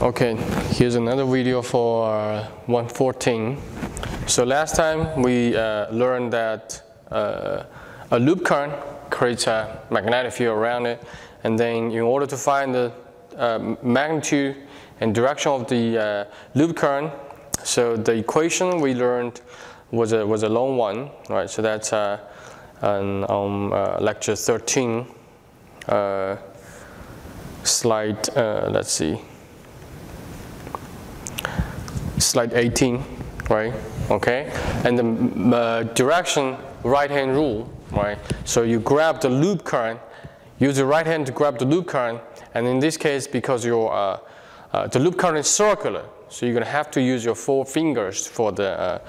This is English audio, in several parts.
Okay, here's another video for 114. So last time we learned that a loop current creates a magnetic field around it, and then in order to find the magnitude and direction of the loop current, so the equation we learned was a long one, right? So that's on lecture 13, slide, let's see, slide 18, right? Okay, and the direction right-hand rule, right? So you grab the loop current, use the right hand to grab the loop current, and in this case, because your the loop current is circular, so you're going to have to use your 4 fingers for the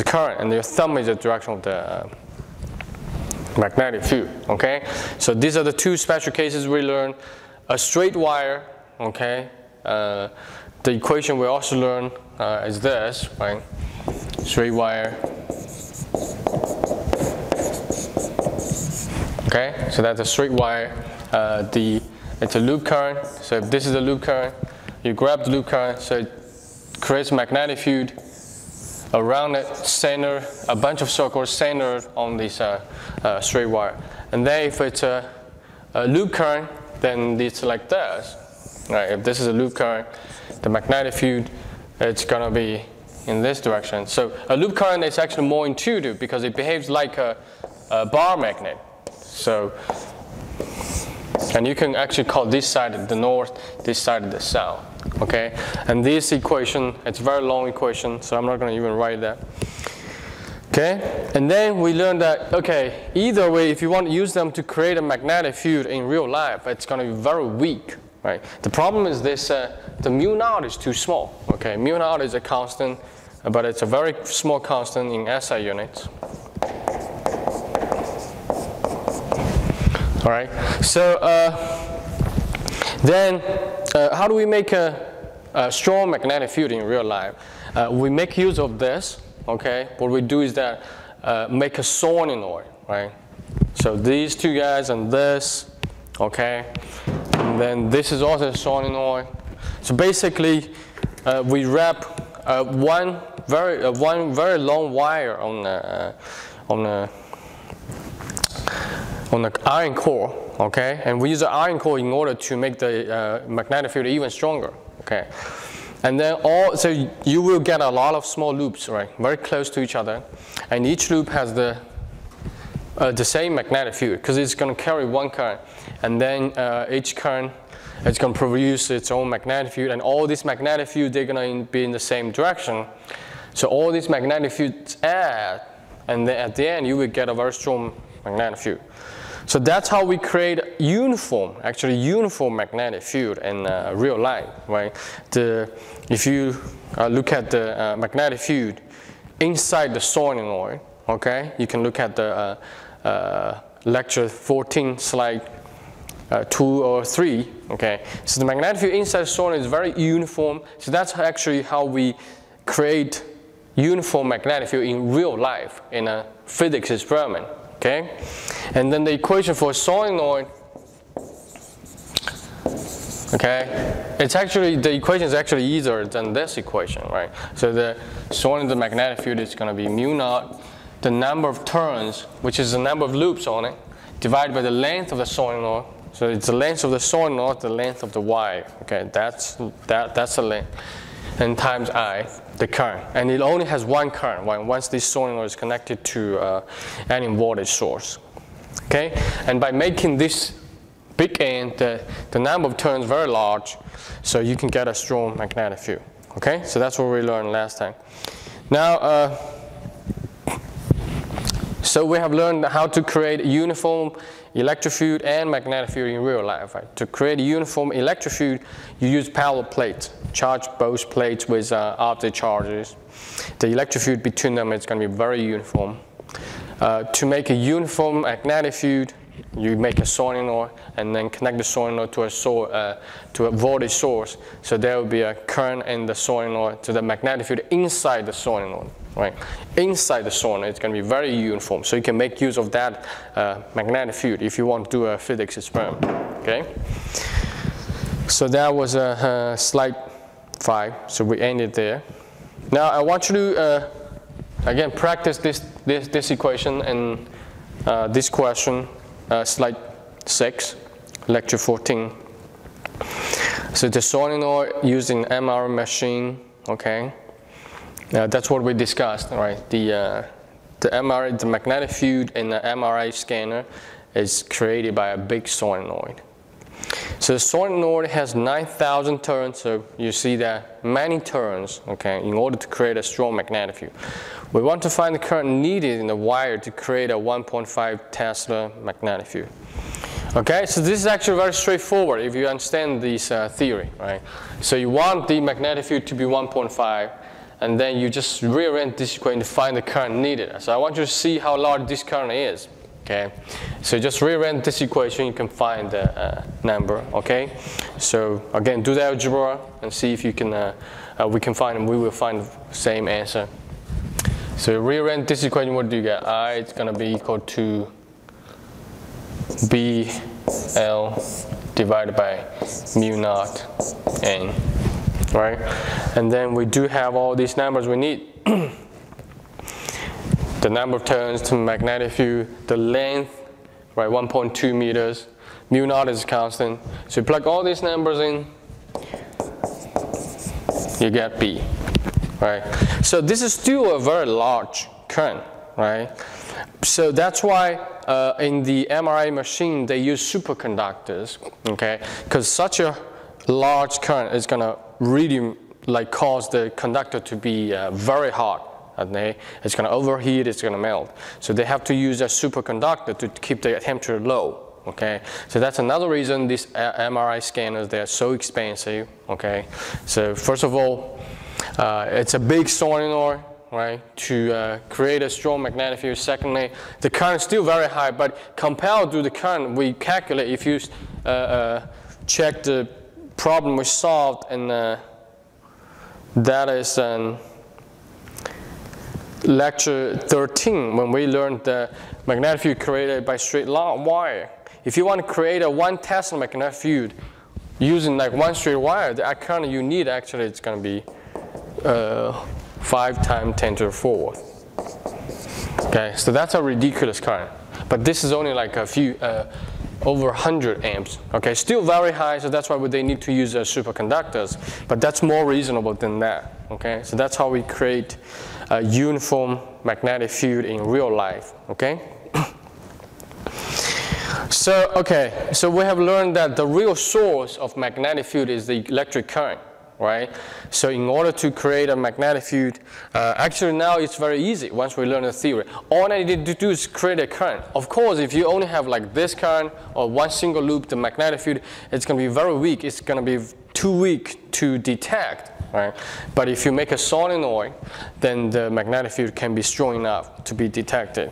current, and your thumb is the direction of the magnetic field. Okay, so these are the 2 special cases we learned. A straight wire, okay. The equation we also learned is this, right? Straight wire. Okay, so that's a straight wire. It's a loop current. So if this is a loop current, you grab the loop current, so it creates a magnetic field around it, centered, a bunch of circles centered on this straight wire. And then if it's a loop current, then it's like this. Right? If this is a loop current, the magnetic field, it's going to be in this direction. So a loop current is actually more intuitive because it behaves like a bar magnet. So, and you can actually call this side the north, this side the south. Okay, and this equation, it's a very long equation, so I'm not going to even write that. Okay, and then we learned that, okay, either way, if you want to use them to create a magnetic field in real life, it's going to be very weak, right? The problem is this, the mu naught is too small. Okay, mu naught is a constant, but it's a very small constant in SI units. All right, so then how do we make a strong magnetic field in real life? We make use of this, okay? What we do is that make a solenoid, right? So these 2 guys and this, okay? And then this is also a solenoid. So basically, we wrap one very long wire on the iron core, okay? And we use the iron core in order to make the magnetic field even stronger, okay? And then so you will get a lot of small loops, right? Very close to each other. And each loop has the same magnetic field because it's going to carry one current. And then each current is going to produce its own magnetic field. And all these magnetic fields, they're going to be in the same direction. So all these magnetic fields add, and then at the end, you will get a very strong magnetic field. So that's how we create uniform magnetic field in real life, right? If you look at the magnetic field inside the solenoid, okay? You can look at the lecture 14, slide 2 or 3, okay? So the magnetic field inside the solenoid is very uniform. So that's actually how we create uniform magnetic field in real life in a physics experiment. Okay, and then the equation for a solenoid, okay, the equation is actually easier than this equation, right? So the solenoid, the magnetic field is going to be mu naught, the number of turns, which is the number of loops on it, divided by the length of the solenoid. So it's the length of the solenoid, the length of the wire. Okay, that's the length, and times I, the current, and it only has one current once this solenoid is connected to any voltage source. Okay, and by making this big end, the number of turns very large, so you can get a strong magnetic field. Okay, so that's what we learned last time. Now, so we have learned how to create a uniform electric field and magnetic field in real life. Right? To create a uniform electric field, you use parallel plates. Charge both plates with opposite charges. The electric field between them is going to be very uniform. To make a uniform magnetic field, you make a solenoid and then connect the solenoid to a voltage source. So there will be a current in the solenoid to the magnetic field inside the solenoid. Right? Inside the solenoid, it's going to be very uniform. So you can make use of that magnetic field if you want to do a physics experiment. Okay. So that was slide 5. So we ended there. Now I want you to again practice this equation and this question, slide 6, lecture 14. So the solenoid used in MRI machine, okay? That's what we discussed, right? The MRI, the magnetic field in the MRI scanner is created by a big solenoid. So the solenoid has 9,000 turns, so you see that many turns, okay, in order to create a strong magnetic field. We want to find the current needed in the wire to create a 1.5 Tesla magnetic field. Okay, so this is actually very straightforward if you understand this theory, right? So you want the magnetic field to be 1.5, and then you just rearrange this equation to find the current needed. So I want you to see how large this current is. Okay, so just rearrange this equation, you can find the number. Okay, so again, do the algebra and see if you can. We can find, and we will find the same answer. So rearrange this equation. What do you get? I is going to be equal to BL divided by mu naught N, right? And then we do have all these numbers we need. The number of turns to magnetic field, the length, right, 1.2 meters. Mu naught is constant. So you plug all these numbers in, you get B, right? So this is still a very large current, right? So that's why in the MRI machine they use superconductors, okay? Because such a large current is gonna really like cause the conductor to be very hot. It's going to overheat, it's going to melt. So they have to use a superconductor to keep the temperature low, okay? So that's another reason these MRI scanners, they're so expensive, okay? So first of all, it's a big solenoid, right, to create a strong magnetic field. Secondly, the current is still very high, but compared to the current we calculate, if you check the problem we solved, and that is lecture 13, when we learned the magnetic field created by straight wire. If you want to create a 1 Tesla magnetic field using like one straight wire, the current you need actually it's going to be 5 times 10 to the 4. Okay, so that's a ridiculous current. But this is only like a few, over 100 amps. Okay, still very high, so that's why they need to use superconductors. But that's more reasonable than that. Okay, so that's how we create a uniform magnetic field in real life. Okay. So we have learned that the real source of magnetic field is the electric current, right? So in order to create a magnetic field, actually now it's very easy once we learn the theory. All I need to do is create a current. Of course, if you only have like this current or one single loop, the magnetic field, it's going to be very weak. It's going to be too weak to detect. Right? But if you make a solenoid, then the magnetic field can be strong enough to be detected.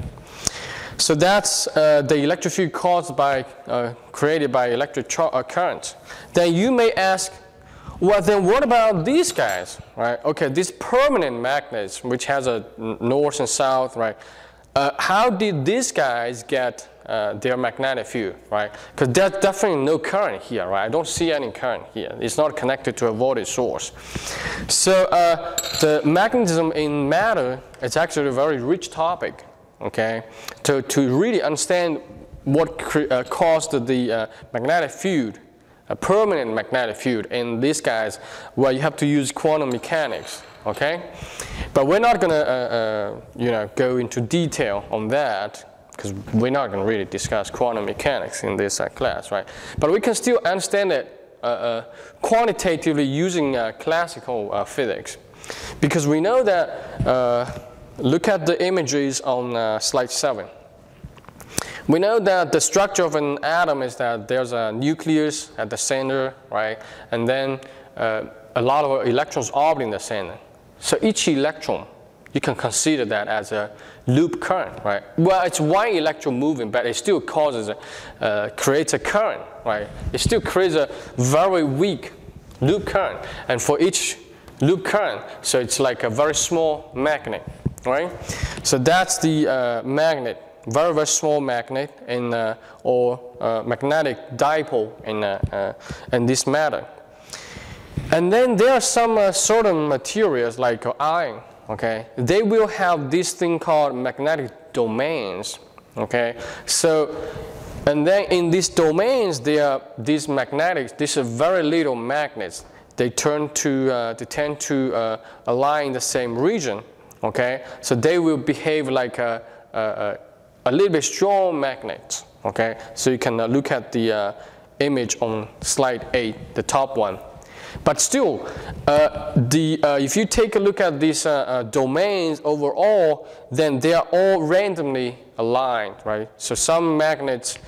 So that's the electric field caused by, created by electric current. Then you may ask, well, then what about these guys, right? Okay, these permanent magnets, which has a north and south, right? How did these guys get their magnetic field, right? Because there's definitely no current here, right? I don't see any current here. It's not connected to a voltage source. So the magnetism in matter is actually a very rich topic, okay? To really understand what caused the magnetic field, a permanent magnetic field in these guys, well, you have to use quantum mechanics, okay? But we're not going to go into detail on that, because we're not going to really discuss quantum mechanics in this class, right? But we can still understand it quantitatively using classical physics. Because we know that, look at the images on slide 7. We know that the structure of an atom is that there's a nucleus at the center, right? And then a lot of electrons orbiting the center. So each electron, you can consider that as a loop current, right? Well, it's one electron moving, but it still causes, creates a current, right? It still creates a very weak loop current. And for each loop current, so it's like a very small magnet, right? So that's the magnet very, very small magnet or magnetic dipole in this matter. And then there are some certain materials like iron, okay? They will have this thing called magnetic domains, okay? So, and then in these domains, there are these magnetics, these are very little magnets. They tend to align in the same region, okay? So they will behave like a little bit strong magnet, okay? So you can look at the image on slide 8, the top one. But still, if you take a look at these domains overall, then they are all randomly aligned, right? So some magnets,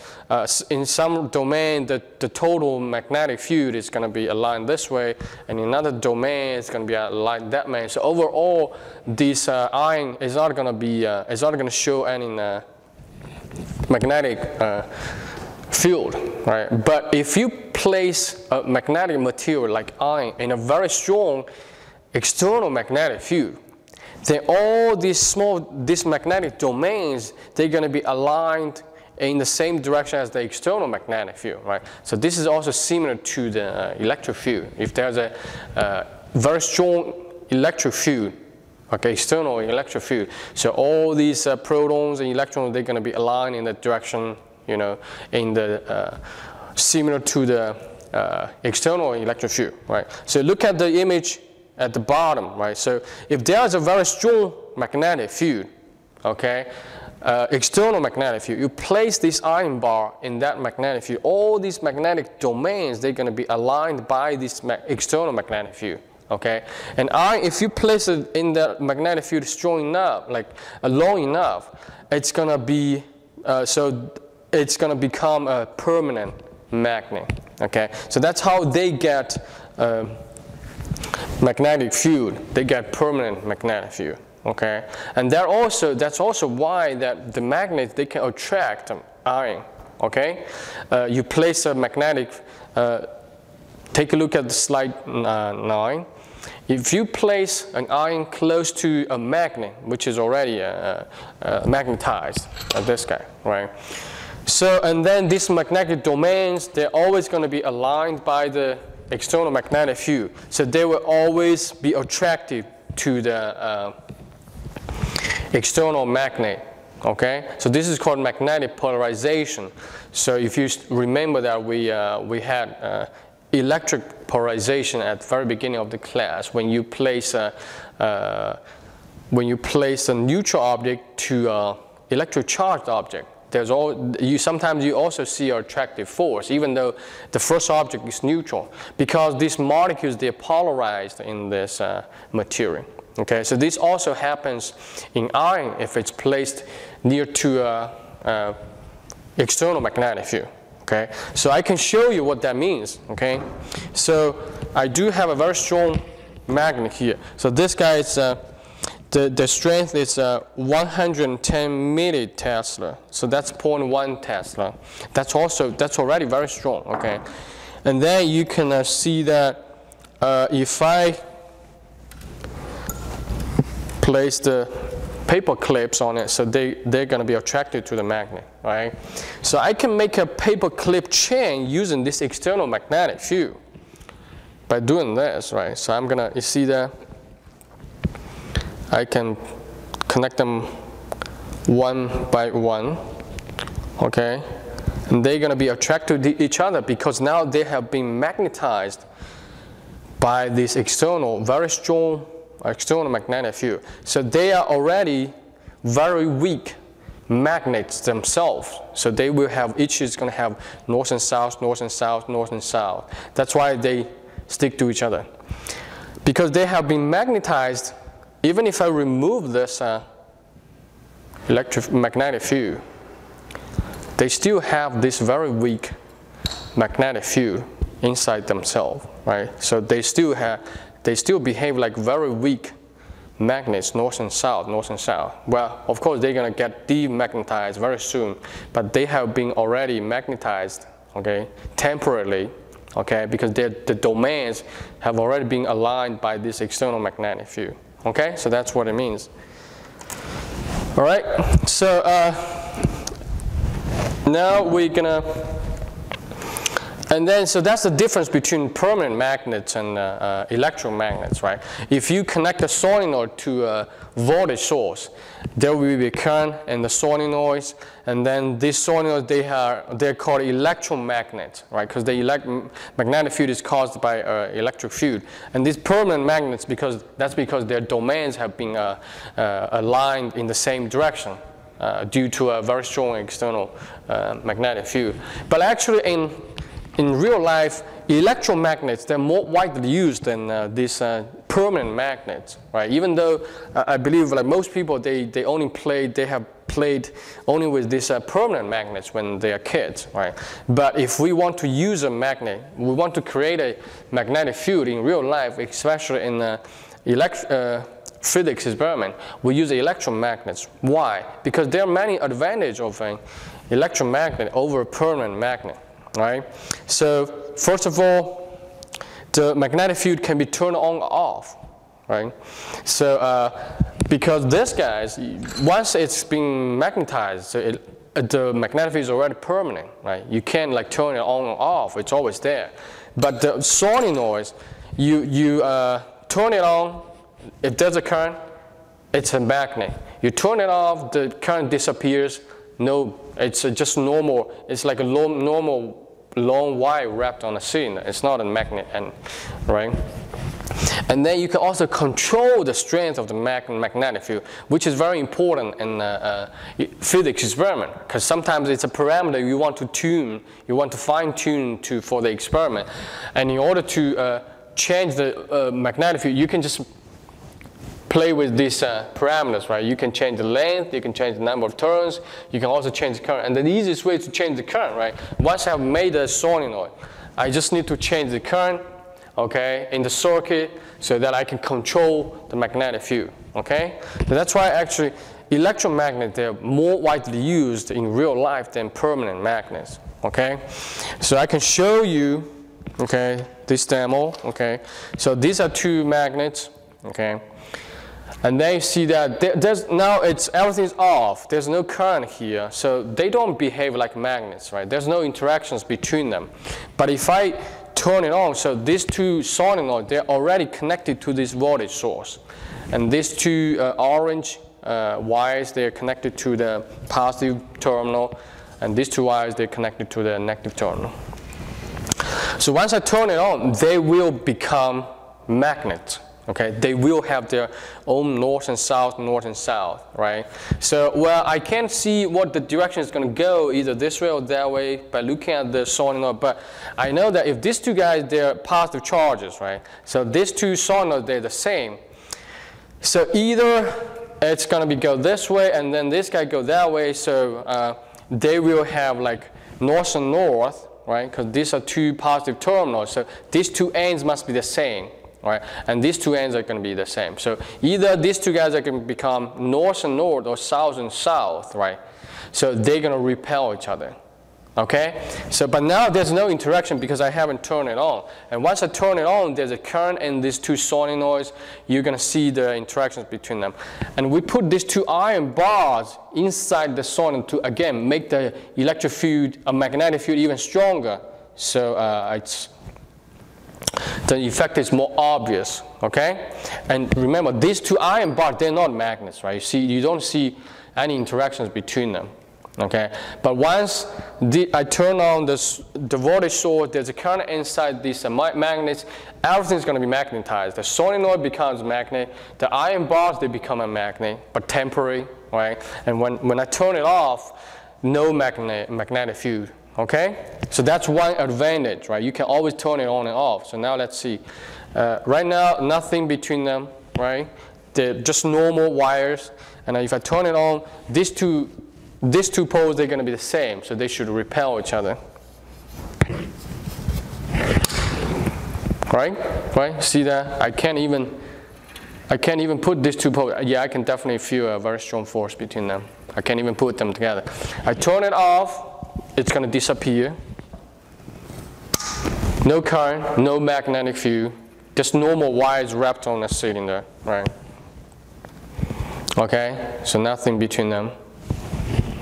in some domain, the total magnetic field is going to be aligned this way, and in another domain, it's going to be aligned that way. So overall, this iron is not going to be, is not going to show any magnetic field, right? But if you place a magnetic material like iron in a very strong external magnetic field, then all these magnetic domains, they're going to be aligned in the same direction as the external magnetic field, right? So this is also similar to the electric field. If there's a very strong electric field, okay, external electric field, so all these protons and electrons, they're going to be aligned in the direction, you know, in the similar to the external electric field, right? So look at the image at the bottom, right? So if there's a very strong magnetic field, okay, external magnetic field, you place this iron bar in that magnetic field, all these magnetic domains, they're going to be aligned by this external magnetic field, okay? And if you place it in the magnetic field strong enough, like long enough, it's going to be, it's going to become a permanent magnet, okay? So that's how they get magnetic field. They get permanent magnetic field, okay? And that's also why that the magnets, they can attract iron, okay? You place a magnetic, take a look at the slide 9. If you place an iron close to a magnet, which is already magnetized, like this guy, right? So, and then these magnetic domains, they're always going to be aligned by the external magnetic field. So they will always be attracted to the external magnet, okay? So this is called magnetic polarization. So if you remember that we had electric polarization at the very beginning of the class, when you place a neutral object to an electric charged object, sometimes you also see an attractive force, even though the first object is neutral, because these molecules, they're polarized in this material. Okay, so this also happens in iron if it's placed near to an external magnetic field. Okay, so I can show you what that means. Okay, so I do have a very strong magnet here. So this guy is the strength is 110 millitesla. So that's 0.1 Tesla. That's already very strong. Okay, and then you can see that if I place the paper clips on it, so they're going to be attracted to the magnet, right? So I can make a paper clip chain using this external magnetic field by doing this, right? So I'm gonna, you see that I can connect them one by one, okay? And they're gonna be attracted to each other because now they have been magnetized by this external, very strong external magnetic field. So they are already very weak magnets themselves. So they will have, each is going to have north and south, north and south, north and south. That's why they stick to each other. Because they have been magnetized, even if I remove this electromagnetic field, they still have this very weak magnetic field inside themselves, right? So they still behave like very weak magnets, north and south, north and south. Well, of course, they're going to get demagnetized very soon, but they have been already magnetized, okay, temporarily, okay, because the domains have already been aligned by this external magnetic field, okay? So that's what it means. All right, so now we're gonna, and then so that's the difference between permanent magnets and electromagnets, right? If you connect a solenoid to a voltage source, there will be a current in the solenoids, and then these solenoids, they're called electromagnets, right? Because the magnetic field is caused by electric field, and these permanent magnets, because their domains have been aligned in the same direction due to a very strong external magnetic field. But actually, in real life, electromagnets, they're more widely used than these permanent magnets, right? Even though I believe like most people, they have played only with these permanent magnets when they are kids, right? But if we want to use a magnet, we want to create a magnetic field in real life, especially in physics experiment, we use electromagnets. Why? Because there are many advantages of an electromagnet over a permanent magnet. Right? So first of all, the magnetic field can be turned on or off, right? So because this guys, once it's been magnetized, so the magnetic field is already permanent, right? You can't like turn it on or off; it's always there. But the solenoids, you turn it on, if there's a current, it's a magnet. You turn it off, the current disappears. No, it's just normal. It's like a normal long wire wrapped on a cylinder. It's not a magnet, right? And then you can also control the strength of the magnetic field, which is very important in physics experiment, because sometimes it's a parameter you want to tune, you want to fine tune for the experiment, and in order to change the magnetic field, you can just play with these parameters, right? You can change the length, you can change the number of turns, you can also change the current. And the easiest way to change the current, right? Once I've made a solenoid, I just need to change the current, okay, in the circuit so that I can control the magnetic field, okay? So that's why actually electromagnets, they're more widely used in real life than permanent magnets, okay? So I can show you, okay, this demo, okay? So these are two magnets, okay? And then you see that now everything's off. There's no current here, so they don't behave like magnets, right? There's no interactions between them. But if I turn it on, so these two solenoids, they're already connected to this voltage source, and these two orange wires, they're connected to the positive terminal, and these two wires, they're connected to the negative terminal. So once I turn it on, they will become magnets. Okay, they will have their own north and south, right? So, well, I can't see what the direction is going to go, either this way or that way, by looking at the solenoid. But I know that if these two guys, they're positive charges, right? So these two solenoids, they're the same. So either it's going to go this way, and then this guy go that way. So they will have like north and north, right? Because these are two positive terminals. So these two ends must be the same. Right? And these two ends are going to be the same. So either these two guys are going to become north and north or south and south, right? So they're going to repel each other. Okay? So, but now there's no interaction because I haven't turned it on. And once I turn it on, there's a current in these two solenoids. You're going to see the interactions between them. And we put these two iron bars inside the solenoid to, again, make the electric field, a magnetic field, even stronger. So the effect is more obvious, okay? And remember, these two iron bars, they're not magnets, right? You don't see any interactions between them, okay? But once I turn on the voltage source, there's a current inside these magnets, everything's going to be magnetized. The solenoid becomes a magnet. The iron bars, they become a magnet, but temporary, right? And when I turn it off, no magnetic field. Okay, so that's one advantage, right? You can always turn it on and off. So now let's see. Right now, nothing between them, right? They're just normal wires. And if I turn it on, these two poles, they're going to be the same. So they should repel each other. Right? See that? I can't even put these two poles. Yeah, I can definitely feel a very strong force between them. I can't even put them together. I turn it off. It's going to disappear. No current, no magnetic field, just normal wires wrapped on a cylinder, right? Okay, so nothing between them.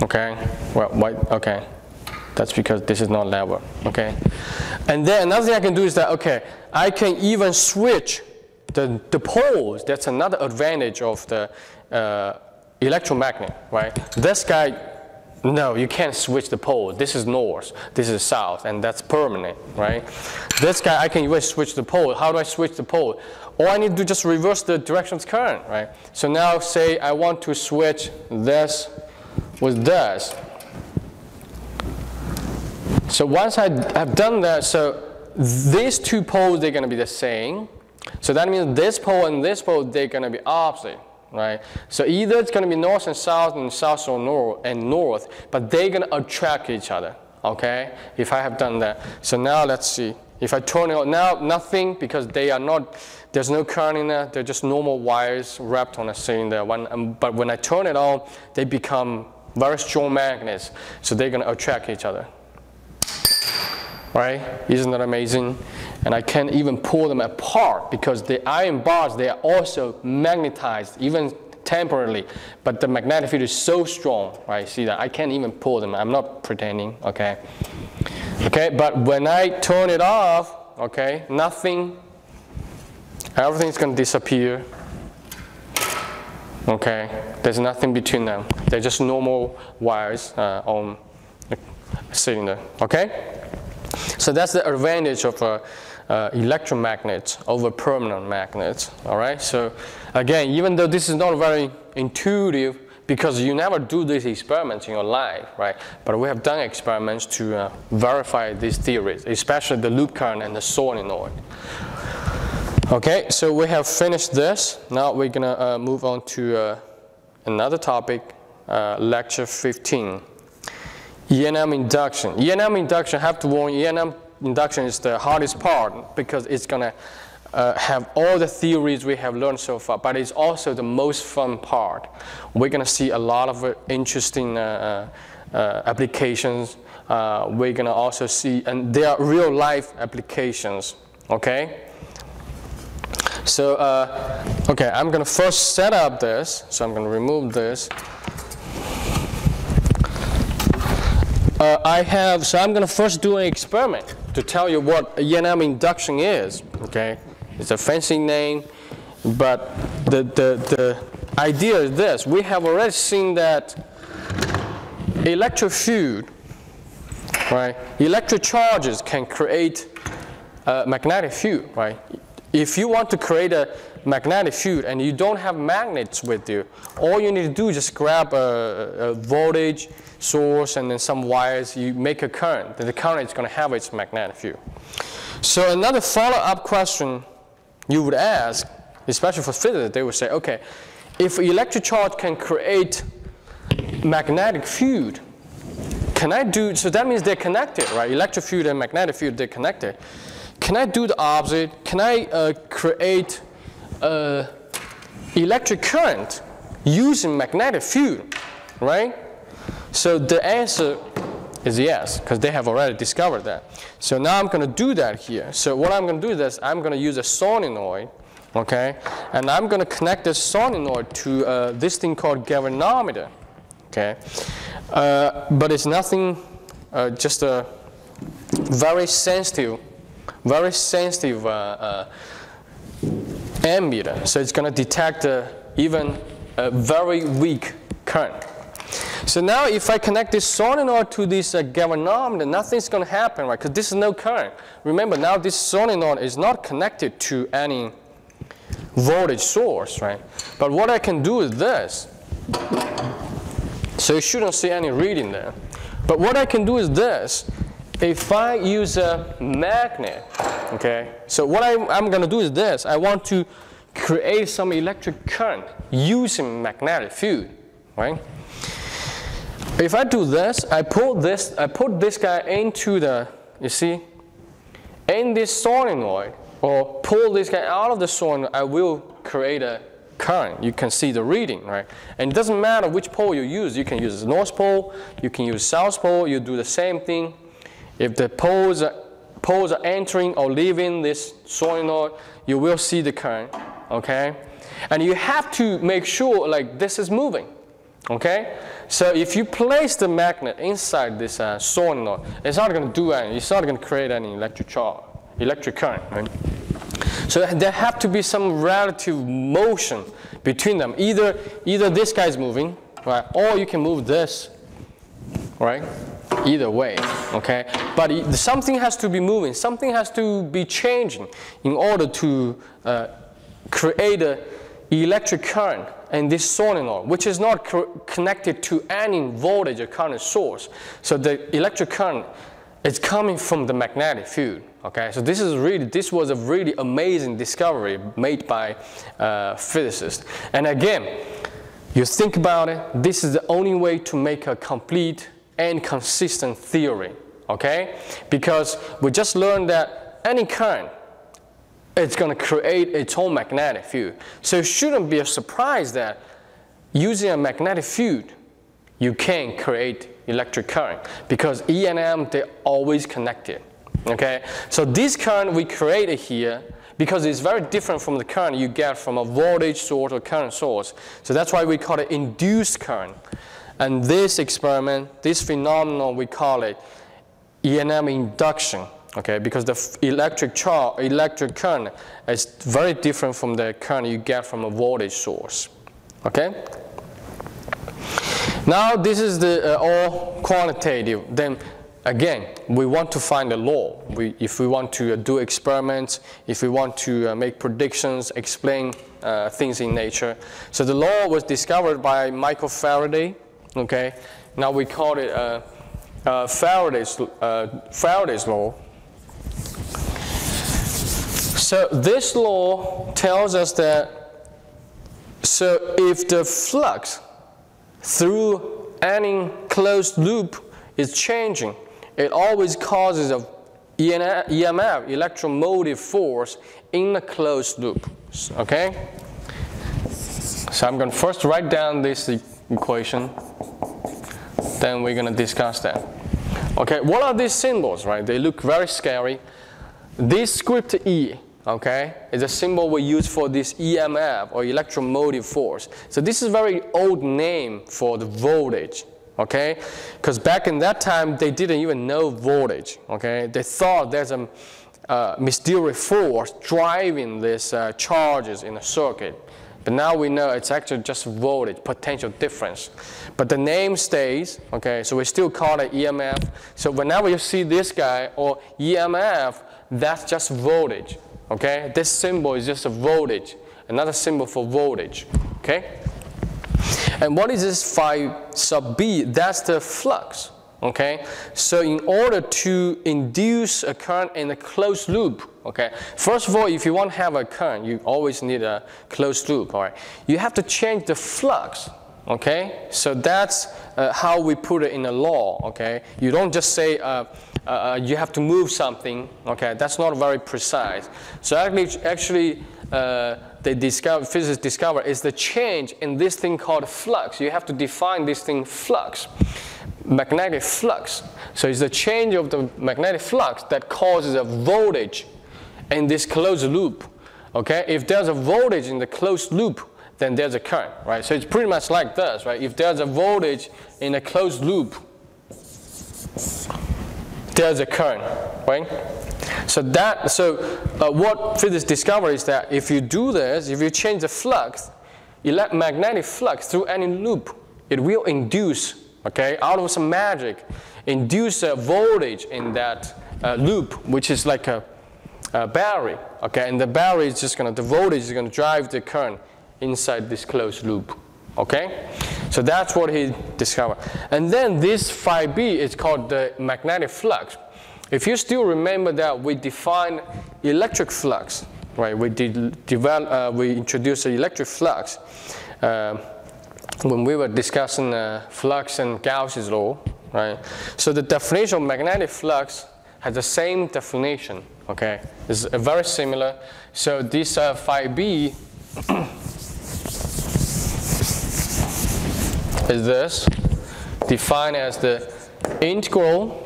Okay, well, okay. That's because this is not level, okay? And then another thing I can do is that, okay, I can even switch the poles. That's another advantage of the electromagnet, right? This guy, no, you can't switch the pole. This is north, this is south, and that's permanent, right? This guy, I can even switch the pole. How do I switch the pole? All I need to do is just reverse the direction of current, right? So now say I want to switch this with this. So once I have done that, so these two poles, they're going to be the same. So that means this pole and this pole, they're going to be opposite, right? So either it's going to be north and south or north, but they're going to attract each other, okay? If I have done that. So now let's see. If I turn it on, now nothing, because they are not, there's no current in there. They're just normal wires wrapped on a cylinder. But when I turn it on, they become very strong magnets. So they're going to attract each other. Right? Isn't that amazing? And I can't even pull them apart because the iron bars, they are also magnetized, even temporarily. But the magnetic field is so strong, right? See that? I can't even pull them. I'm not pretending, okay? Okay, but when I turn it off, okay, nothing, everything's going to disappear. Okay, there's nothing between them. They're just normal wires on the cylinder, okay? So that's the advantage of electromagnets over permanent magnets, all right? So again, even though this is not very intuitive, because you never do these experiments in your life, right? But we have done experiments to verify these theories, especially the loop current and the solenoid. Okay, so we have finished this. Now we're gonna move on to another topic, lecture 15. E&M induction. E&M induction, I have to warn you, E&M induction is the hardest part because it's gonna have all the theories we have learned so far, but it's also the most fun part. We're going to see a lot of interesting applications. We're going to also see, and they are real life applications, okay? So, okay, I'm going to first set up this. So I'm going to remove this. So I'm going to first do an experiment to tell you what E&M induction is, okay? It's a fancy name, but the idea is this. We have already seen that electric field, right? Electric charges can create a magnetic field, right? If you want to create a magnetic field and you don't have magnets with you, all you need to do is just grab a voltage source and then some wires, you make a current, then the current is going to have its magnetic field. So another follow-up question you would ask, especially for physics, they would say, okay, if electric charge can create magnetic field, can I do, so that means they're connected, right? Electric field and magnetic field, they're connected. Can I do the opposite? Can I create electric current using magnetic field, right? So the answer is yes, because they have already discovered that. So now I'm going to do that here. So what I'm going to do is this. I'm going to use a solenoid, okay? And I'm going to connect this solenoid to this thing called galvanometer, okay? But it's nothing, just a very sensitive ammeter. So it's going to detect even a very weak current. So now if I connect this solenoid to this galvanometer, nothing's going to happen, right? Because this is no current. Remember, now this solenoid is not connected to any voltage source, right? But what I can do is this. So you shouldn't see any reading there. But what I can do is this. If I use a magnet, okay? So what I'm going to do is this. I want to create some electric current using magnetic field, right? If I do this, I put this guy into the, you see, in this solenoid, or pull this guy out of the solenoid, I will create a current. You can see the reading, right? And it doesn't matter which pole you use. You can use the north pole, you can use south pole, you do the same thing. If the poles are entering or leaving this solenoid, you will see the current, okay? And you have to make sure like this is moving. Okay, so if you place the magnet inside this solenoid, it's not going to do anything. It's not going to create any electric charge, electric current. Right? So there have to be some relative motion between them. Either this guy's moving, right, or you can move this, right? Either way, okay. But something has to be moving. Something has to be changing in order to create an electric current in this solenoid, which is not connected to any voltage or current source. So the electric current is coming from the magnetic field. Okay, so this was a really amazing discovery made by physicists. And again, you think about it, this is the only way to make a complete and consistent theory. Okay, because we just learned that any current, it's going to create its own magnetic field. So it shouldn't be a surprise that using a magnetic field, you can create electric current, because E and M, they're always connected. Okay, so this current we created here, because it's very different from the current you get from a voltage source or current source. So that's why we call it induced current. And this experiment, this phenomenon, we call it E and M induction. Okay, because the electric current is very different from the current you get from a voltage source. Okay. Now this is the all quantitative. Then again, we want to find a law. If we want to do experiments, if we want to make predictions, explain things in nature. So the law was discovered by Michael Faraday. Okay. Now we call it Faraday's law. So this law tells us that, so if the flux through any closed loop is changing, it always causes a EMF, electromotive force, in a closed loop. Okay? So I'm going to first write down this equation, then we're going to discuss that. Okay, what are these symbols, right? They look very scary. This script E, okay, is a symbol we use for this EMF, or electromotive force. So this is a very old name for the voltage, okay? Because back in that time, they didn't even know voltage, okay? They thought there's a mysterious force driving these charges in a circuit. But now we know it's actually just voltage, potential difference. But the name stays, okay? So we still call it EMF. So whenever you see this guy, or EMF, that's just voltage. Okay, this symbol is just a voltage, another symbol for voltage. Okay, and what is this phi sub b? That's the flux. Okay, so in order to induce a current in a closed loop, okay, first of all, if you want to have a current, you always need a closed loop. All right, you have to change the flux. Okay, so that's how we put it in a law. Okay, you don't just say you have to move something. Okay, that's not very precise. So actually physicists discover is the change in this thing called flux. You have to define this thing flux, magnetic flux. So it's the change of the magnetic flux that causes a voltage in this closed loop. Okay, if there's a voltage in the closed loop, then there's a current, right? So it's pretty much like this, right? If there's a voltage in a closed loop, there's a current, right? So what physics discovered is that if you do this, if you change the flux, magnetic flux through any loop, it will induce, okay, out of some magic, induce a voltage in that loop, which is like a battery, okay? And the battery is just the voltage is gonna drive the current inside this closed loop, okay? So that's what he discovered. And then this phi b is called the magnetic flux. If you still remember that we defined electric flux, right? We introduced the electric flux when we were discussing flux and Gauss's law, right? So the definition of magnetic flux has the same definition, okay? It's very similar. So this phi b is this, defined as the integral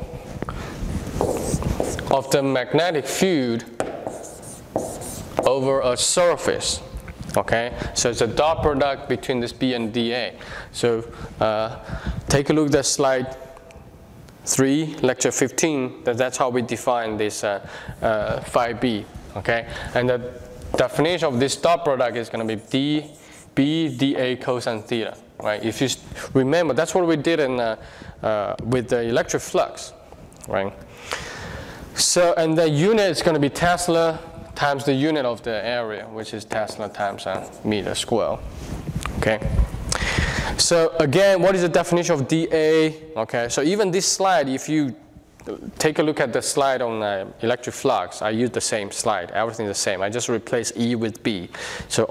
of the magnetic field over a surface Okay, so it's a dot product between this B and DA. So take a look at slide 3, lecture 15. That's how we define this phi B. Okay, and the definition of this dot product is going to be B dA cosine theta. Right? If you remember, that's what we did in with the electric flux. Right? So, and the unit is going to be Tesla times the unit of the area, which is Tesla times a meter square. Okay. So again, what is the definition of dA? Okay. So even this slide, if you take a look at the slide on electric flux, I use the same slide. Everything's the same. I just replace E with B. So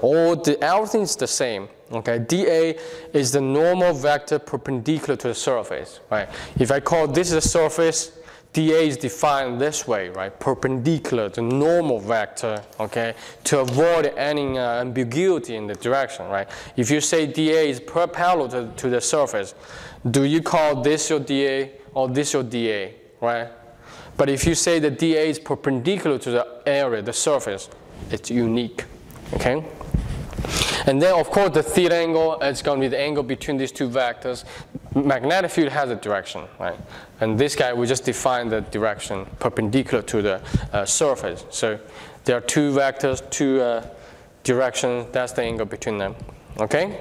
everything's the same. Okay. dA is the normal vector perpendicular to the surface. Right. If I call this a surface, dA is defined this way, right? Perpendicular, the normal vector, okay? To avoid any ambiguity in the direction, right? If you say dA is parallel to the surface, do you call this your dA or this your dA, right? But if you say that dA is perpendicular to the area, the surface, it's unique, okay? And then, of course, the theta angle is going to be the angle between these two vectors. Magnetic field has a direction, right? And this guy, we just define the direction perpendicular to the surface. So there are two vectors, two directions. That's the angle between them, okay?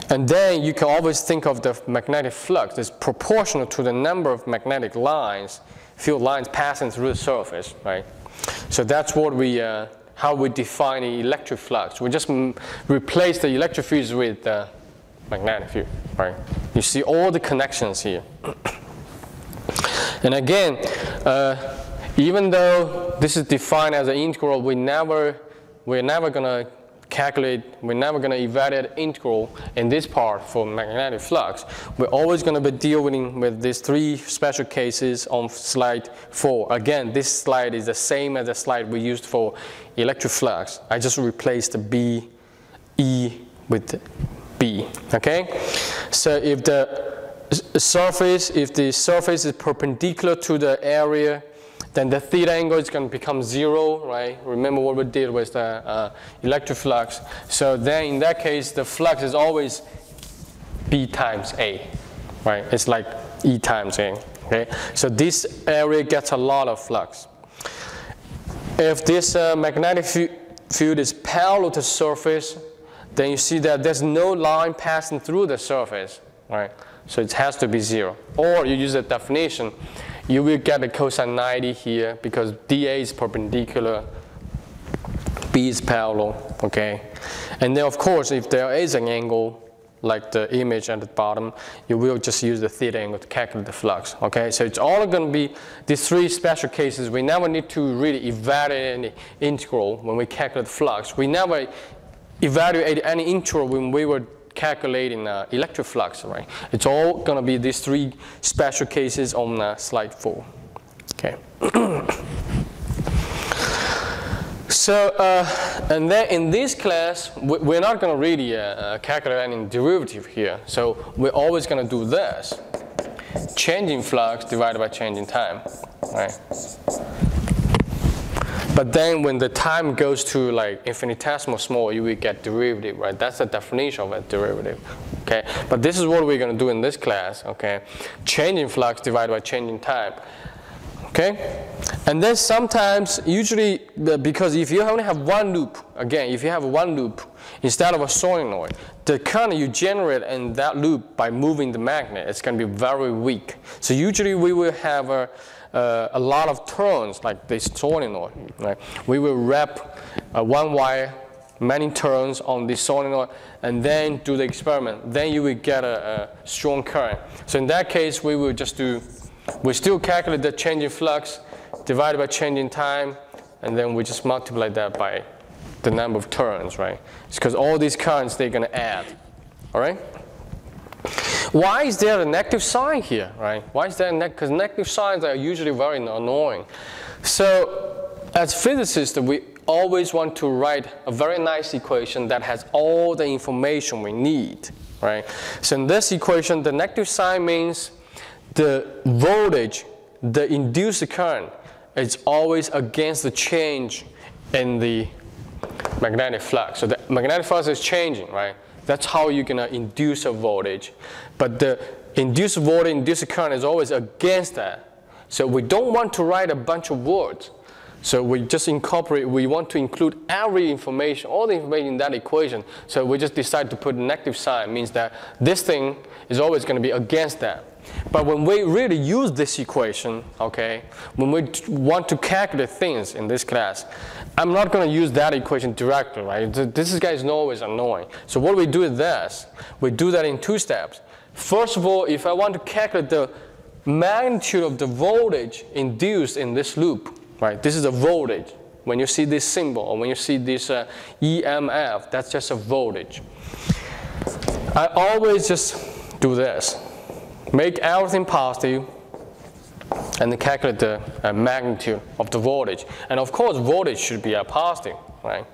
And then you can always think of the magnetic flux as proportional to the number of magnetic lines, field lines passing through the surface, right? So that's what we how we define the electric flux. We just replace the electric fields with the magnetic field, right? You see all the connections here. And again, even though this is defined as an integral, we're never going to calculate, we're never going to evaluate integral in this part for magnetic flux. We're always going to be dealing with these three special cases on slide 4. Again, this slide is the same as the slide we used for electric flux. I just replaced the B, E with B, okay? So if the surface is perpendicular to the area, then the theta angle is going to become 0, right? Remember what we did with the electric flux. So then in that case, the flux is always B times A, right? It's like E times A, okay? So this area gets a lot of flux. If this magnetic field is parallel to the surface, then you see that there's no line passing through the surface, right? So it has to be 0. Or you use the definition, you will get a cosine 90 here because dA is perpendicular, B is parallel, okay? And then of course, if there is an angle, like the image at the bottom, you will just use the theta angle to calculate the flux, okay? So it's all going to be these three special cases. We never need to really evaluate any integral when we calculate the flux. We never evaluate any integral when we were calculating electric flux, right? It's all going to be these three special cases on slide 4, okay? So, and then in this class, we're not going to really calculate any derivative here. So we're always going to do this. Changing flux divided by changing time, right? But then when the time goes to like infinitesimal small, you will get derivative, right? That's the definition of a derivative, okay? But this is what we're going to do in this class, okay? Changing flux divided by changing time. Okay, and then sometimes, usually, because if you only have one loop, again, if you have one loop instead of a solenoid, the current you generate in that loop by moving the magnet is going to be very weak. So usually we will have a lot of turns like this solenoid. Right? We will wrap one wire, many turns on this solenoid, and then do the experiment. Then you will get a strong current. So in that case, we will just do. We still calculate the changing flux divided by changing time, and then we just multiply that by the number of turns, right? It's because all these currents, they're going to add, all right? Why is there a negative sign here, right? Why is there a negative? Because negative signs are usually very annoying. So as physicists, we always want to write a very nice equation that has all the information we need, right? So in this equation, the negative sign means the voltage, the induced current, is always against the change in the magnetic flux. So the magnetic flux is changing, right? That's how you're going to induce a voltage. But the induced voltage, induced current is always against that. So we don't want to write a bunch of words. So we just incorporate, we want to include every information, all the information in that equation. So we just decide to put a negative sign, means that this thing is always going to be against that. But when we really use this equation, okay, when we want to calculate things in this class, I'm not going to use that equation directly, right? This guy is always annoying. So what we do is this. We do that in 2 steps. First of all, if I want to calculate the magnitude of the voltage induced in this loop, right? This is a voltage. When you see this symbol, or when you see this EMF, that's just a voltage. I always just do this. Make everything positive, and then calculate the magnitude of the voltage. And of course, voltage should be a positive, right?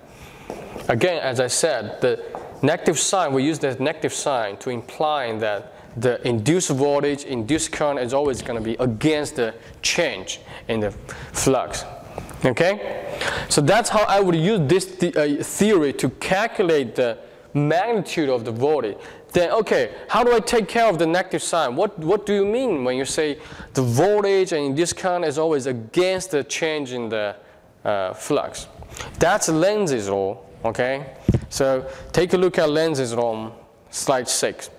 Again, as I said, the negative sign, we use the negative sign to imply that the induced voltage, induced current is always going to be against the change in the flux. Okay? So that's how I would use this theory to calculate the magnitude of the voltage. Then, okay, how do I take care of the negative sign? What do you mean when you say the voltage and induced current is always against the change in the flux? That's Lenz's law, okay? So take a look at Lenz's law on slide 6.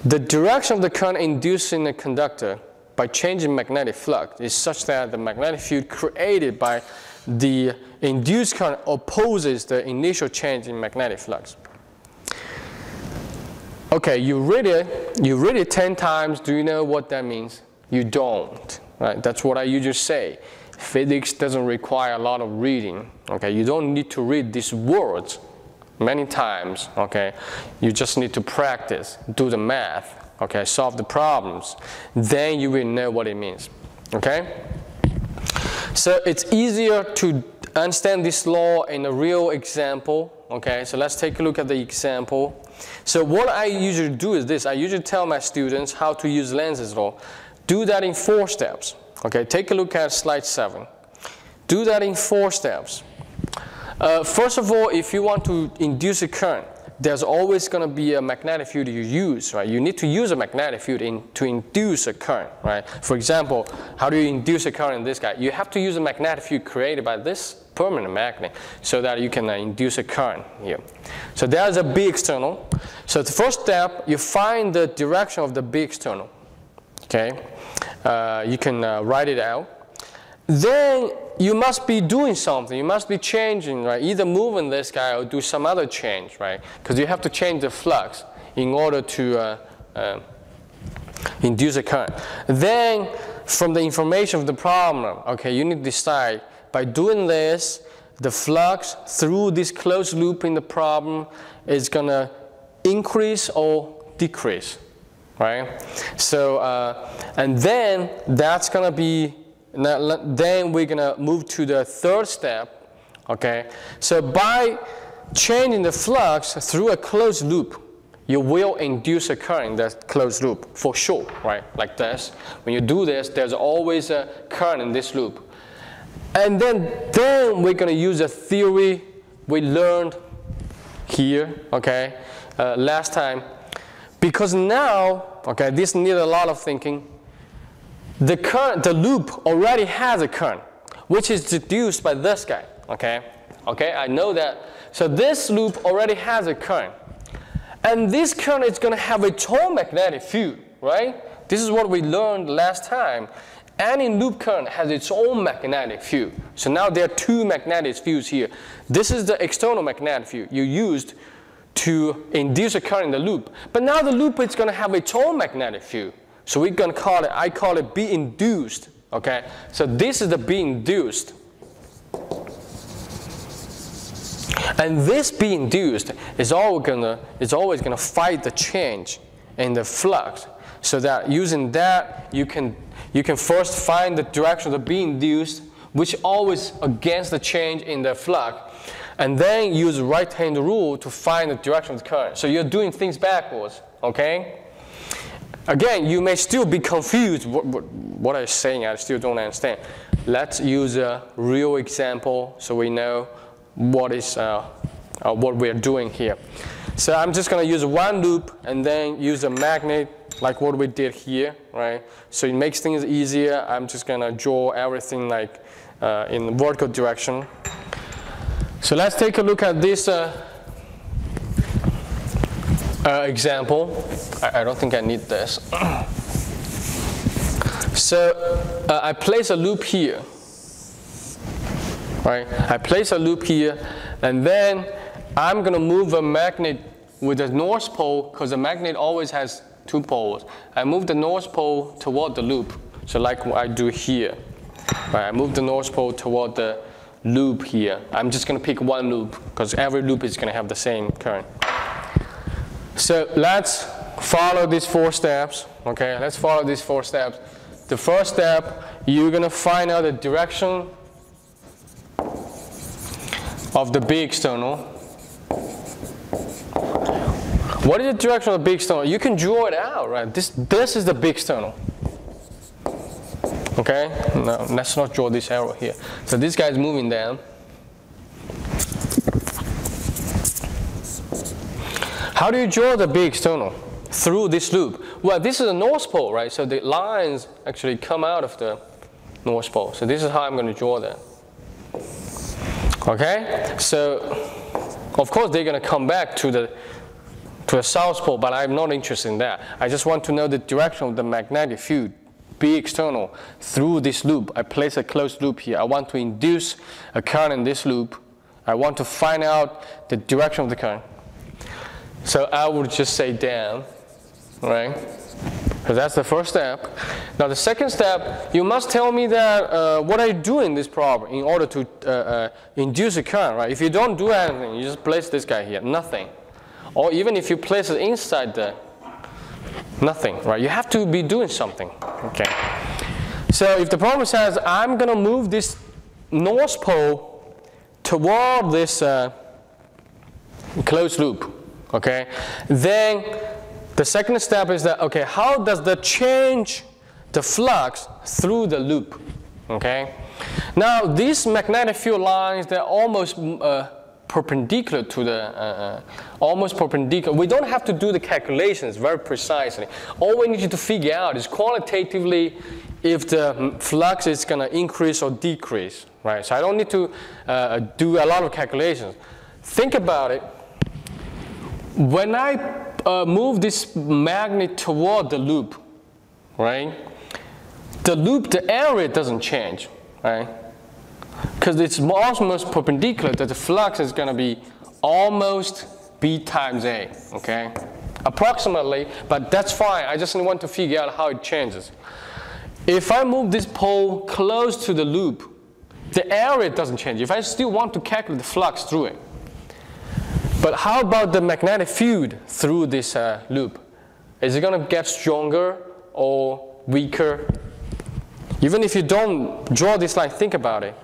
The direction of the current induced in a conductor by changing magnetic flux is such that the magnetic field created by the induced current opposes the initial change in magnetic flux. Okay, you read it 10 times. Do you know what that means? You don't, right? That's what I usually say. Physics doesn't require a lot of reading, okay? You don't need to read these words many times, okay? You just need to practice, do the math, okay? Solve the problems. Then you will know what it means, okay? So it's easier to understand this law in a real example, okay? So let's take a look at the example. So what I usually do is this. I usually tell my students how to use Lenz's law. Do that in 4 steps, okay? Take a look at slide 7. Do that in 4 steps. First of all, if you want to induce a current, there's always going to be a magnetic field you use, right? You need to use a magnetic field to induce a current, right? For example, how do you induce a current in this guy? You have to use a magnetic field created by this permanent magnet so that you can induce a current here. So there's a B external. So the first step, you find the direction of the B external, okay? You can write it out. Then you must be doing something. You must be changing, right? Either moving this guy or do some other change, right? Because you have to change the flux in order to induce a current. Then, from the information of the problem, okay, you need to decide by doing this, the flux through this closed loop in the problem is going to increase or decrease, right? So, and then that's going to be. Now, then we're going to move to the 3rd step, okay? So by changing the flux through a closed loop, you will induce a current in that closed loop, for sure, right? Like this. When you do this, there's always a current in this loop. And then we're going to use a theory we learned here, okay, last time. Because now, okay, this needs a lot of thinking. The current, the loop already has a current, which is deduced by this guy, okay? Okay, I know that. So this loop already has a current. And this current is going to have its own magnetic field, right? This is what we learned last time. Any loop current has its own magnetic field. So now there are 2 magnetic fields here. This is the external magnetic field you used to induce a current in the loop. But now the loop is going to have its own magnetic field. So we're going to call it, I call it B induced, okay? So this is the B induced. And this B induced is always going to fight the change in the flux. So that using that, you can first find the direction of the B induced, which always against the change in the flux. And then use the right-hand rule to find the direction of the current. So you're doing things backwards, okay? Again, you may still be confused. What I'm saying, I still don't understand. Let's use a real example so we know what we're doing here. So I'm just going to use one loop and then use a magnet like what we did here, right? So it makes things easier. I'm just going to draw everything like in the vertical direction. So let's take a look at this example. I don't think I need this. So I place a loop here, right? I place a loop here, and then I'm going to move a magnet with the north pole, because the magnet always has 2 poles. I move the north pole toward the loop, so like what I do here. Right, I move the north pole toward the loop here. I'm just going to pick one loop, because every loop is going to have the same current. So let's follow these 4 steps. Okay, let's follow these 4 steps. The first step, you're going to find out the direction of the big external. What is the direction of the big external? You can draw it out, right? This is the big external. Okay? No, let's not draw this arrow here. So this guy is moving down. How do you draw the big external? Through this loop. Well, this is the north pole, right? So the lines actually come out of the north pole. So this is how I'm going to draw that. Okay? So, of course, they're going to come back to the south pole, but I'm not interested in that. I just want to know the direction of the magnetic field, B external, through this loop. I place a closed loop here. I want to induce a current in this loop. I want to find out the direction of the current. So I would just say down, right? Because that's the first step. Now the second step, you must tell me that what I do in this problem in order to induce a current, right? If you don't do anything, you just place this guy here, nothing. Or even if you place it inside the nothing, right? You have to be doing something, okay? So if the problem says I'm going to move this north pole toward this closed loop, okay? Then the second step is that, okay, how does that change the flux through the loop, okay? Now these magnetic field lines, they're almost perpendicular to the, almost perpendicular. We don't have to do the calculations very precisely. All we need to figure out is qualitatively if the flux is going to increase or decrease, right? So I don't need to do a lot of calculations. Think about it. When I move this magnet toward the loop, right? The loop, the area doesn't change, right? Because it's almost perpendicular, that the flux is going to be almost B times A, okay? Approximately, but that's fine. I just want to figure out how it changes. If I move this pole close to the loop, the area doesn't change. If I still want to calculate the flux through it. But how about the magnetic field through this loop? Is it going to get stronger or weaker? Even if you don't draw this line, think about it.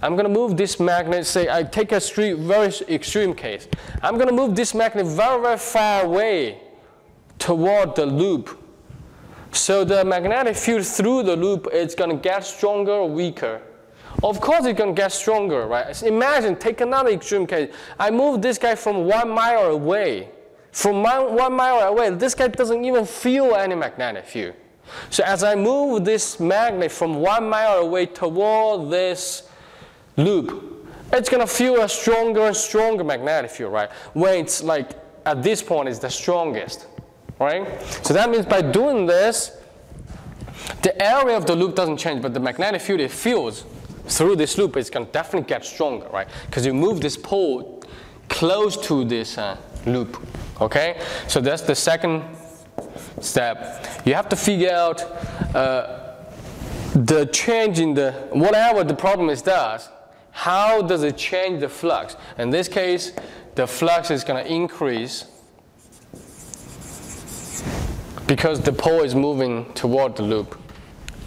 I'm going to move this magnet, say I take a very extreme case. I'm going to move this magnet very, very far away toward the loop. So the magnetic field through the loop is going to get stronger or weaker. Of course it's going to get stronger, right? So imagine, take another extreme case. I move this guy from 1 mile away. From 1 mile away, this guy doesn't even feel any magnetic field. So as I move this magnet from 1 mile away toward this loop, it's going to feel a stronger and stronger magnetic field, right? When it's like, at this point, it's the strongest, right? So that means by doing this, the area of the loop doesn't change, but the magnetic field it feels through this loop is going to definitely get stronger, right? Because you move this pole close to this loop, okay? So that's the second step. You have to figure out the change in the, whatever the problem is does, how does it change the flux? In this case, the flux is going to increase because the pole is moving toward the loop.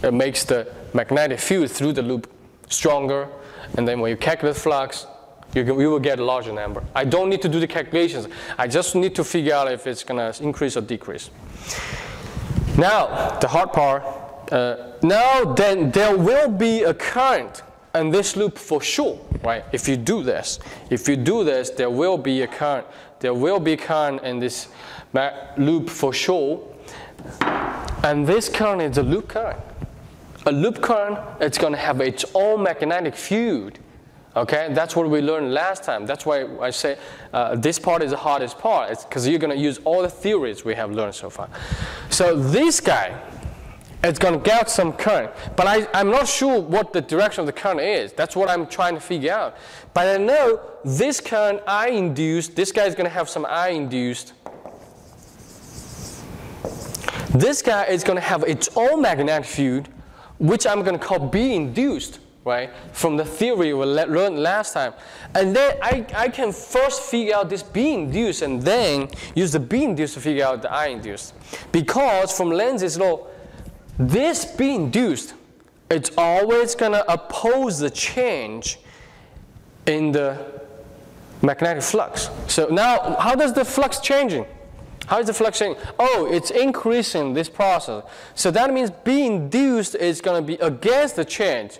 It makes the magnetic field through the loop stronger, and then when you calculate flux, you will get a larger number. I don't need to do the calculations. I just need to figure out if it's going to increase or decrease. Now, the hard part. Now, then there will be a current in this loop for sure. right? If you do this, there will be a current. There will be current in this loop for sure. And this current is a loop current. A loop current, it's going to have its own magnetic field. Okay, that's what we learned last time. That's why I say this part is the hardest part. It's because you're going to use all the theories we have learned so far. So this guy, it's going to get some current. But I'm not sure what the direction of the current is. That's what I'm trying to figure out. But I know this current I induced, this guy is going to have some I induced. This guy is going to have its own magnetic field, which I'm going to call B induced. Right, from the theory we learned last time. And then I can first figure out this B induced and then use the B induced to figure out the I induced. Because from Lenz's law, this B induced, it's always going to oppose the change in the magnetic flux. So now, how does the flux changing? How is the flux changing? Oh, it's increasing this process. So that means B induced is going to be against the change.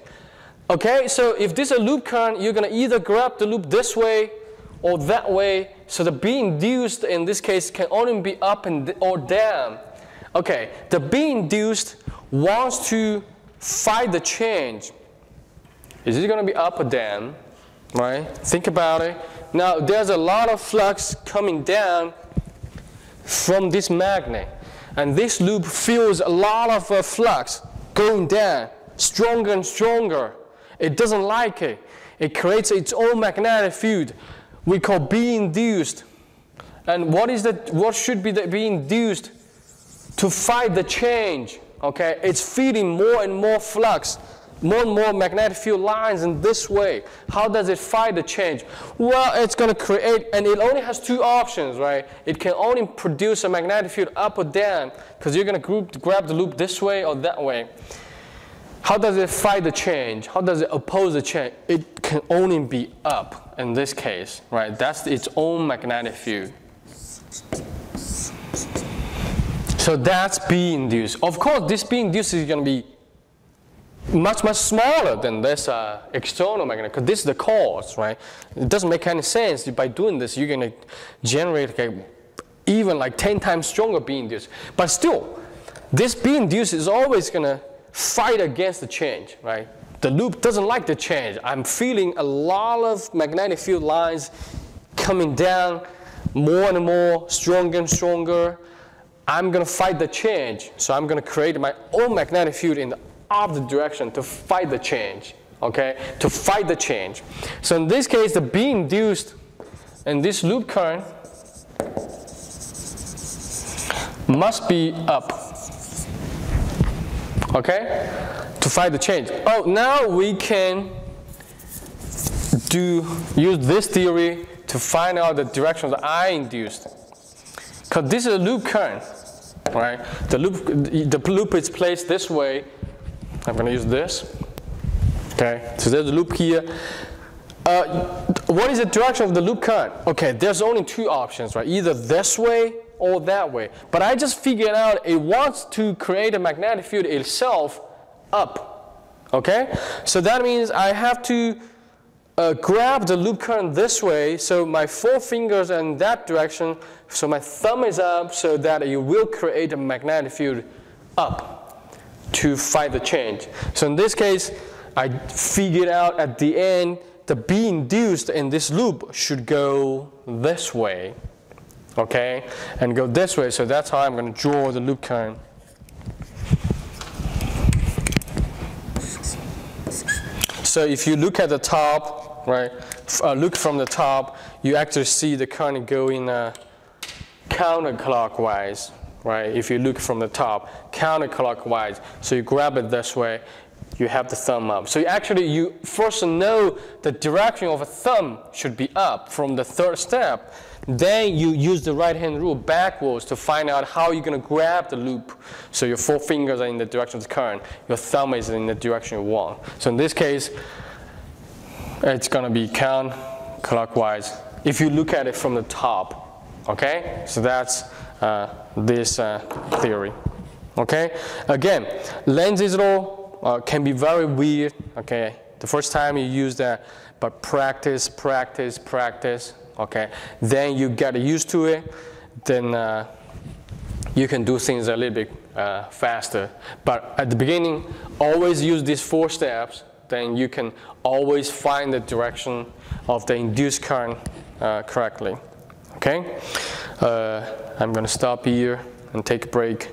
Okay, so if this is a loop current, you're going to either grab the loop this way or that way. So the B induced in this case can only be up and or down. Okay, the B induced wants to fight the change. Is it going to be up or down? Right? Think about it. Now there's a lot of flux coming down from this magnet, and this loop feels a lot of flux going down, stronger and stronger. It doesn't like it. It creates its own magnetic field we call B induced. And what should be the B induced? To fight the change. Okay, it's feeding more and more flux, more and more magnetic field lines in this way. How does it fight the change? Well, it's going to create, and it only has two options, right? It can only produce a magnetic field up or down, because you're going to grab the loop this way or that way. How does it fight the change? How does it oppose the change? It can only be up in this case, right? That's its own magnetic field. So that's B induced. Of course, this B induced is going to be much smaller than this external magnet, because this is the cause, right? It doesn't make any sense. By doing this, you're going to generate even like 10 times stronger B induced. But still, this B induced is always going to fight against the change, right? The loop doesn't like the change. I'm feeling a lot of magnetic field lines coming down more and more, stronger and stronger. I'm going to fight the change. So I'm going to create my own magnetic field in the opposite direction to fight the change, okay? To fight the change. So in this case, the B induced in this loop current must be up. Okay, to fight the change. Oh, now we can use this theory to find out the direction of the I induced. Because this is a loop current, right? The loop is placed this way. I'm going to use this. Okay, so there's a loop here. What is the direction of the loop current? Okay, there's only two options, right? Either this way or that way. But I just figured out it wants to create a magnetic field itself up. Okay? So that means I have to grab the loop current this way, so my four fingers are in that direction, so my thumb is up, so that it will create a magnetic field up to fight the change. So in this case, I figured out at the end the B induced in this loop should go this way. Okay, and go this way. So that's how I'm going to draw the loop current. So if you look at the top, right, look from the top, you actually see the current going counterclockwise, right? If you look from the top, counterclockwise. So you grab it this way, you have the thumb up. So you first know the direction of a thumb should be up from the third step. Then you use the right-hand rule backwards to find out how you're going to grab the loop. So your four fingers are in the direction of the current. Your thumb is in the direction you want. So in this case, it's going to be counterclockwise if you look at it from the top. Okay? So that's this theory. Okay? Again, Lenz's law can be very weird. Okay? The first time you use that, But practice, practice, practice, okay? Then you get used to it, then you can do things a little bit faster. But at the beginning, always use these 4 steps, then you can always find the direction of the induced current correctly, okay? I'm gonna stop here and take a break.